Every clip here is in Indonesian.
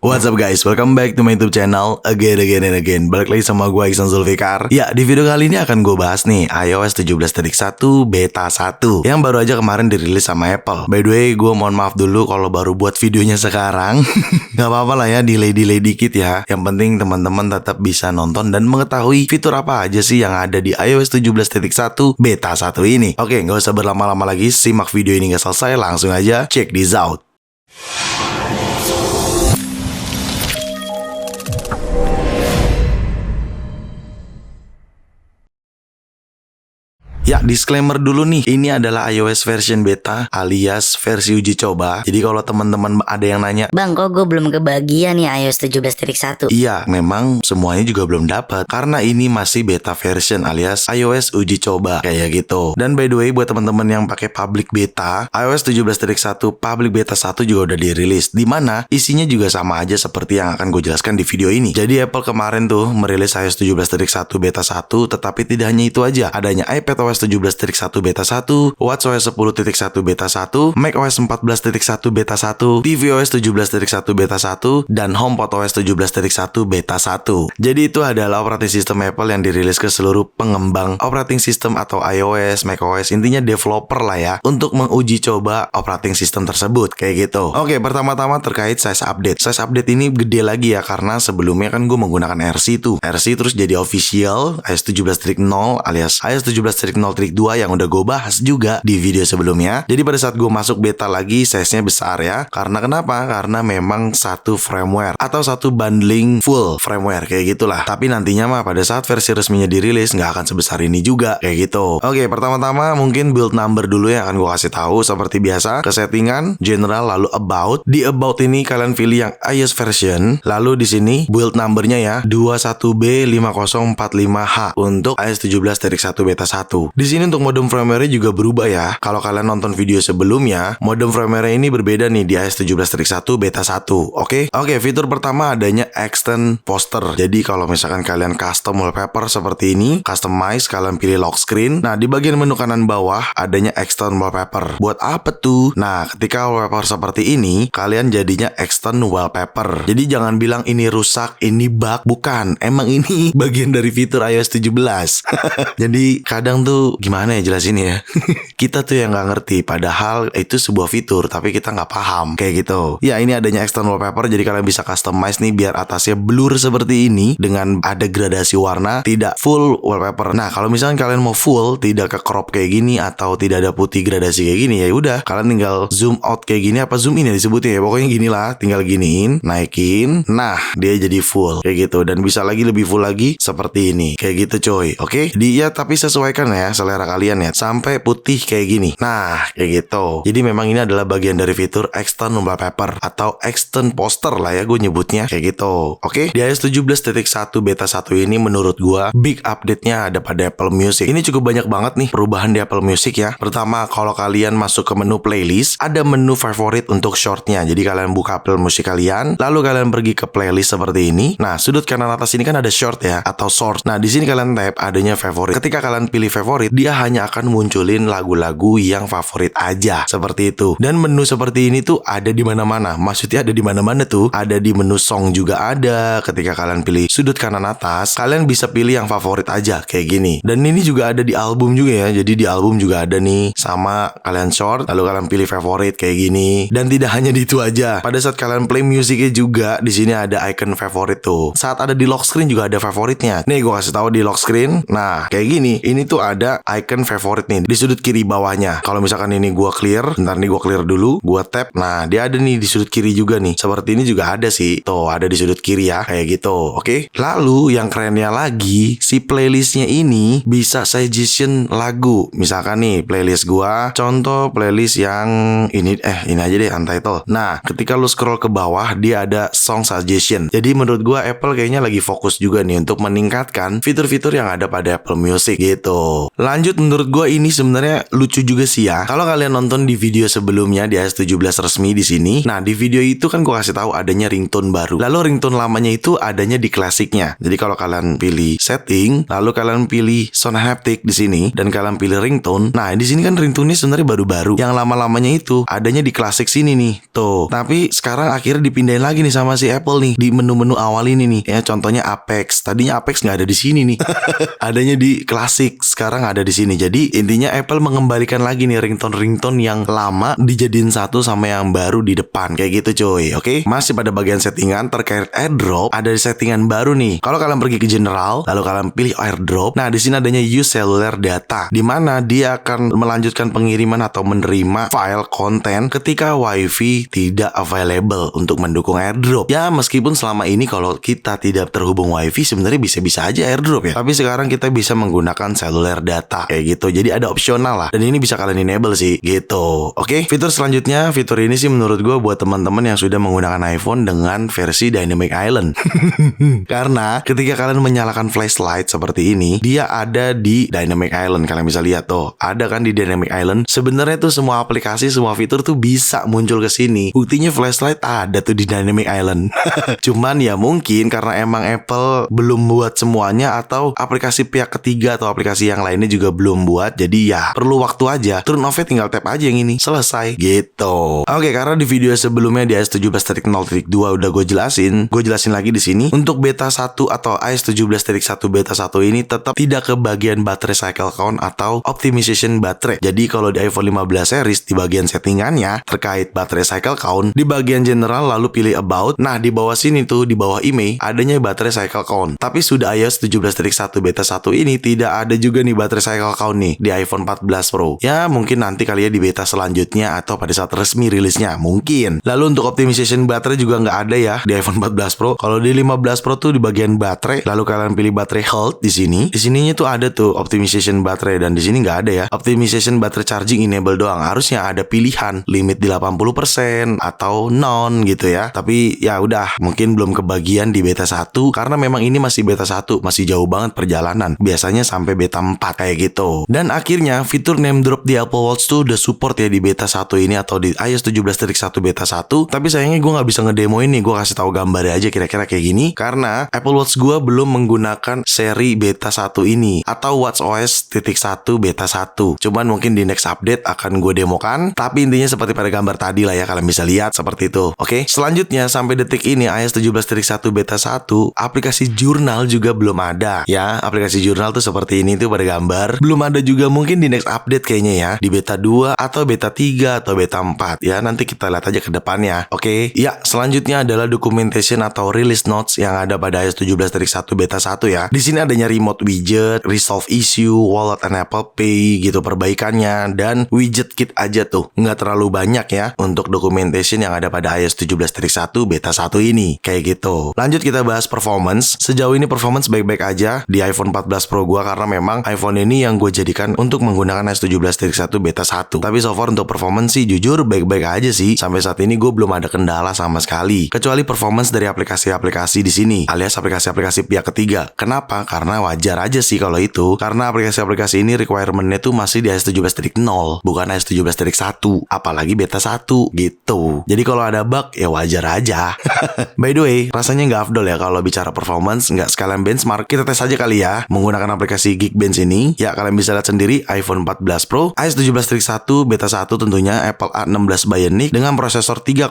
What's up guys, welcome back to my YouTube channel again and again. Balik lagi sama gue Iksan Zulfikar. Ya, di video kali ini akan gue bahas nih iOS 17.1 beta 1 yang baru aja kemarin dirilis sama Apple. By the way, gue mohon maaf dulu kalau baru buat videonya sekarang. Gak apa-apa lah ya, delay dikit ya. Yang penting teman-teman tetap bisa nonton dan mengetahui fitur apa aja sih yang ada di iOS 17.1 beta 1 ini. Oke, gak usah berlama-lama lagi, simak video ini gak selesai, langsung aja check this out. Ya, disclaimer dulu nih, ini adalah iOS version beta alias versi uji coba. Jadi kalau teman-teman ada yang nanya, Bang, kok gue belum kebagian nih iOS 17.1? iya, memang semuanya juga belum dapat karena ini masih beta version alias iOS uji coba kayak gitu. Dan by the way, buat teman-teman yang pakai public beta, iOS 17.1 public beta 1 juga udah dirilis, di mana isinya juga sama aja seperti yang akan gue jelaskan di video ini. Jadi Apple kemarin tuh merilis iOS 17.1 beta 1, tetapi tidak hanya itu aja. Adanya iPadOS 17.1 beta 1, watchOS 10.1 beta 1, macOS 14.1 beta 1, tvOS 17.1 beta 1, dan HomePodOS 17.1 beta 1. Jadi itu adalah operating system Apple yang dirilis ke seluruh pengembang operating system atau iOS, macOS, intinya developer lah ya, untuk menguji coba operating system tersebut, kayak gitu. Oke, pertama-tama terkait size update. Size update ini gede lagi ya, karena sebelumnya kan gue menggunakan RC tuh. RC terus jadi official iOS 17.0 alias iOS 17.0 trik 2 yang udah gue bahas juga di video sebelumnya. Jadi pada saat gue masuk beta lagi, size-nya besar ya. Karena kenapa? Karena memang satu firmware atau satu bundling full firmware kayak gitulah. Tapi nantinya mah pada saat versi resminya dirilis nggak akan sebesar ini juga kayak gitu. Oke, pertama-tama mungkin build number dulu yang akan gue kasih tahu seperti biasa. Ke settingan, general, lalu about. Di about ini kalian pilih yang iOS version. Lalu di sini build numbernya ya 21B5045H untuk iOS 17.1 beta 1. Di sini untuk modem firmware juga berubah ya. Kalau kalian nonton video sebelumnya, modem firmware ini berbeda nih di iOS 17.1 beta 1. Oke, fitur pertama adanya extend poster. Jadi kalau misalkan kalian custom wallpaper seperti ini, customize, kalian pilih lock screen. Nah, di bagian menu kanan bawah adanya extend wallpaper. Buat apa tuh? Nah, ketika wallpaper seperti ini, kalian jadinya extend wallpaper. Jadi jangan bilang ini rusak, ini bug, bukan. Emang ini bagian dari fitur iOS 17. Jadi kadang tuh gimana ya jelasin ya. Kita tuh yang nggak ngerti, padahal itu sebuah fitur tapi kita nggak paham kayak gitu. Ya, ini adanya external wallpaper, jadi kalian bisa customize nih biar atasnya blur seperti ini dengan ada gradasi warna, tidak full wallpaper. Nah, kalau misalnya kalian mau full, tidak ke crop kayak gini atau tidak ada putih gradasi kayak gini, ya udah kalian tinggal zoom out kayak gini, apa zoom in ya disebutnya ya, pokoknya gini lah, tinggal giniin, naikin, nah dia jadi full kayak gitu. Dan bisa lagi lebih full lagi seperti ini kayak gitu coy. Oke, dia tapi sesuaikan ya selera kalian ya, sampai putih kayak gini. Nah, kayak gitu. Jadi memang ini adalah bagian dari fitur extend wallpaper atau extend poster lah ya gue nyebutnya kayak gitu. Oke, di iOS 17.1 beta 1 ini menurut gue big update-nya ada pada Apple Music. Ini cukup banyak banget nih perubahan di Apple Music ya. Pertama, kalau kalian masuk ke menu playlist, ada menu favorit untuk shortnya. Jadi kalian buka Apple Music kalian, lalu kalian pergi ke playlist seperti ini. Nah, sudut kanan atas ini kan ada short ya atau source. Nah, di sini kalian tap adanya favorit. Ketika kalian pilih favorit, dia hanya akan munculin lagu-lagu yang favorit aja seperti itu. Dan menu seperti ini tuh ada di mana-mana. Maksudnya ada di mana-mana tuh. Ada di menu song juga ada. Ketika kalian pilih sudut kanan atas, kalian bisa pilih yang favorit aja kayak gini. Dan ini juga ada di album juga ya. Jadi di album juga ada nih, sama kalian short, lalu kalian pilih favorit kayak gini. Dan tidak hanya di itu aja. Pada saat kalian play musiknya juga di sini ada icon favorit tuh. Saat ada di lock screen juga ada favoritnya. Nih gue kasih tahu di lock screen. Nah, kayak gini. Ini tuh ada icon favorit nih di sudut kiri bawahnya. Kalau misalkan ini gue clear, bentar nih gue clear dulu, gue tap. Nah, dia ada nih di sudut kiri juga nih. Seperti ini juga ada sih. Tuh, ada di sudut kiri ya, kayak gitu. Oke. Lalu yang kerennya lagi, si playlistnya ini bisa suggestion lagu. Misalkan nih playlist gue, contoh playlist yang ini aja deh, untitled. Nah, ketika lu scroll ke bawah, dia ada song suggestion. Jadi menurut gue Apple kayaknya lagi fokus juga nih untuk meningkatkan fitur-fitur yang ada pada Apple Music gitu. Lanjut Lanjut, menurut gue ini sebenarnya lucu juga sih ya. Kalau kalian nonton di video sebelumnya di iOS 17 resmi di sini, nah di video itu kan gue kasih tahu adanya ringtone baru. Lalu ringtone lamanya itu adanya di klasiknya. Jadi kalau kalian pilih setting, lalu kalian pilih sound haptic di sini dan kalian pilih ringtone. Nah, di sini kan ringtone-nya sebenarnya baru-baru. Yang lama-lamanya itu adanya di klasik sini nih. Tuh. Tapi sekarang akhirnya dipindahin lagi nih sama si Apple nih di menu-menu awal ini nih. Ya, contohnya Apex. Tadinya Apex nggak ada di sini nih. Adanya di klasik, sekarang ada di sini. Jadi intinya Apple mengembalikan lagi nih ringtone-ringtone yang lama dijadiin satu sama yang baru di depan. Kayak gitu cuy, oke? Masih pada bagian settingan terkait AirDrop, ada di settingan baru nih. Kalau kalian pergi ke general, lalu kalian pilih AirDrop. Nah, di sini adanya use cellular data, di mana dia akan melanjutkan pengiriman atau menerima file konten ketika WiFi tidak available untuk mendukung AirDrop. Ya, meskipun selama ini kalau kita tidak terhubung WiFi sebenarnya bisa-bisa aja AirDrop ya. Tapi sekarang kita bisa menggunakan cellular data kayak gitu. Jadi ada opsional lah. Dan ini bisa kalian enable sih gitu. Oke, fitur selanjutnya, fitur ini sih menurut gue buat teman-teman yang sudah menggunakan iPhone dengan versi Dynamic Island. Karena ketika kalian menyalakan flashlight seperti ini, dia ada di Dynamic Island. Kalian bisa lihat tuh, ada kan di Dynamic Island. Sebenarnya tuh semua aplikasi, semua fitur tuh bisa muncul ke sini. Buktinya flashlight ada tuh di Dynamic Island. Cuman ya mungkin karena emang Apple belum buat semuanya, atau aplikasi pihak ketiga atau aplikasi yang lainnya juga belum buat. Jadi ya perlu waktu aja. Turn off-nya tinggal tap aja yang ini, selesai gitu. Oke, karena di video sebelumnya di iOS 17.0.2 udah gue jelasin lagi di sini. Untuk beta 1 atau iOS 17.1 beta 1 ini tetap tidak kebagian baterai cycle count atau optimization baterai. Jadi kalau di iPhone 15 series di bagian settingannya terkait baterai cycle count, di bagian general lalu pilih about. Nah, di bawah sini tuh, di bawah IMEI adanya baterai cycle count. Tapi sudah iOS 17.1 beta 1 ini tidak ada juga nih baterai cycle count nih di iPhone 14 Pro. Ya, mungkin nanti kali ya di beta selanjutnya atau pada saat resmi rilisnya mungkin. Lalu untuk optimization baterai juga nggak ada ya di iPhone 14 Pro. Kalau di 15 Pro tuh di bagian baterai, lalu kalian pilih baterai health di sini. Di sininya tuh ada tuh optimization baterai, dan di sini nggak ada ya. Optimization baterai charging enable doang. Harusnya ada pilihan limit di 80% atau non gitu ya. Tapi ya udah, mungkin belum kebagian di beta 1 karena memang ini masih beta 1, masih jauh banget perjalanan. Biasanya sampai beta 4 kayak gitu. Dan akhirnya fitur name drop di Apple Watch tuh udah support ya di beta 1 ini atau di iOS 17.1 beta 1. Tapi sayangnya gue nggak bisa ngedemo ini. Gue kasih tahu gambarnya aja kira-kira kayak gini karena Apple Watch gue belum menggunakan seri beta 1 ini atau WatchOS 1 beta 1. Cuman mungkin di next update akan gue demokan. Tapi intinya seperti pada gambar tadi lah ya, kalian bisa lihat seperti itu. Oke, selanjutnya sampai detik ini iOS 17.1 beta 1 aplikasi jurnal juga belum ada ya. Aplikasi jurnal tuh seperti ini tuh pada gambar. Belum ada juga, mungkin di next update kayaknya ya, di beta 2 atau beta 3 atau beta 4 ya. Nanti kita lihat aja ke depannya. Oke, ya selanjutnya adalah documentation atau release notes yang ada pada iOS 17.1 beta 1 ya. Di sini adanya remote widget, resolve issue, wallet and Apple Pay gitu perbaikannya, dan widget kit aja tuh. Nggak terlalu banyak ya untuk documentation yang ada pada iOS 17.1 beta 1 ini. Kayak gitu. Lanjut kita bahas performance. Sejauh ini performance baik-baik aja di iPhone 14 Pro gua karena memang iPhone ini yang gue jadikan untuk menggunakan iOS 17.1 beta 1. Tapi so far untuk performance sih jujur baik-baik aja sih. Sampai saat ini gue belum ada kendala sama sekali. Kecuali performance dari aplikasi-aplikasi di sini, alias aplikasi-aplikasi pihak ketiga. Kenapa? Karena wajar aja sih kalau itu. Karena aplikasi-aplikasi ini requirement-nya tuh masih di iOS 17.0, bukan iOS 17.1, apalagi beta 1 gitu. Jadi kalau ada bug ya wajar aja. By the way, rasanya nggak afdol ya kalau bicara performance, nggak sekalian benchmark. Kita tes aja kali ya menggunakan aplikasi Geekbench ini. Ya kalian bisa lihat sendiri iPhone 14 Pro, iOS 17.1 beta 1 tentunya Apple A16 Bionic dengan prosesor 3,46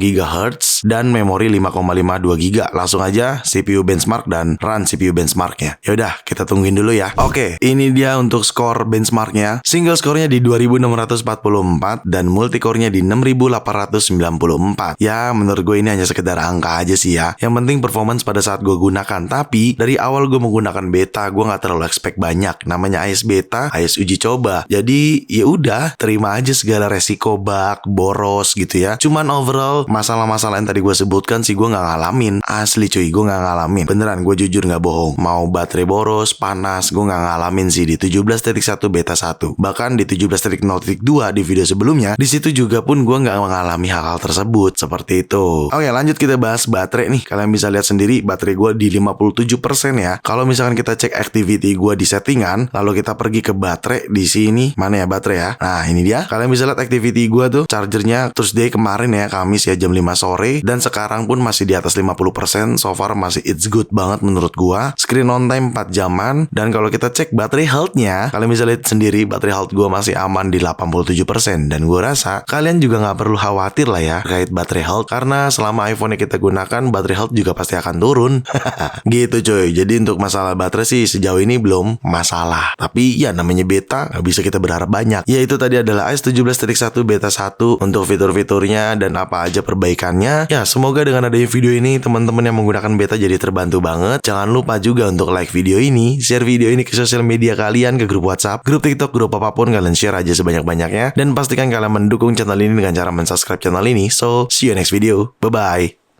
GHz dan memori 5,52 GB. Langsung aja CPU benchmark dan run CPU benchmarknya. Yaudah, kita tungguin dulu ya. Oke, ini dia untuk skor benchmarknya. Single skornya di 2644 dan multicore-nya di 6894. Ya, menurut gue ini hanya sekedar angka aja sih ya. Yang penting performance pada saat gue gunakan. Tapi dari awal gue menggunakan beta, gue nggak terlalu expect banyak. Namanya iOS beta, iOS uji coba. Jadi ya udah, terima aja segala resiko bug, boros gitu ya. Cuman overall masalah-masalah yang tadi gue sebutkan sih gue nggak ngalamin. Asli cuy, gue nggak ngalamin. Beneran, gue jujur nggak bohong. Mau baterai boros, panas, gue nggak ngalamin sih di 17.1 beta 1. Bahkan di 17.0.2 di video sebelumnya, di situ juga pun gue nggak mengalami hal-hal tersebut seperti itu. Oke, lanjut kita bahas baterai nih. Kalian bisa lihat sendiri baterai gue di 57% ya. Kalau misalkan kita cek activity gue di settingan, kan. Lalu kita pergi ke baterai di sini. Mana ya baterai ya? Nah, ini dia. Kalian bisa lihat activity gua tuh. Chargernya Thursday kemarin ya, Kamis ya, jam 5 sore. Dan sekarang pun masih di atas 50%. So far masih it's good banget menurut gua. Screen on time 4 jaman. Dan kalau kita cek baterai health-nya, kalian bisa lihat sendiri baterai health gua masih aman di 87%. Dan gua rasa kalian juga nggak perlu khawatir lah ya terkait baterai health, karena selama iPhone yang kita gunakan baterai health juga pasti akan turun. Gitu coy. Jadi untuk masalah baterai sih sejauh ini belum masalah. Tapi ya namanya beta, nggak bisa kita berharap banyak. Ya itu tadi adalah iOS 17.1 beta 1 untuk fitur-fiturnya dan apa aja perbaikannya. Ya semoga dengan adanya video ini teman-teman yang menggunakan beta jadi terbantu banget. Jangan lupa juga untuk like video ini, share video ini ke sosial media kalian, ke grup WhatsApp, grup TikTok, grup apapun, kalian share aja sebanyak-banyaknya. Dan pastikan kalian mendukung channel ini dengan cara mensubscribe channel ini. So see you next video. Bye bye.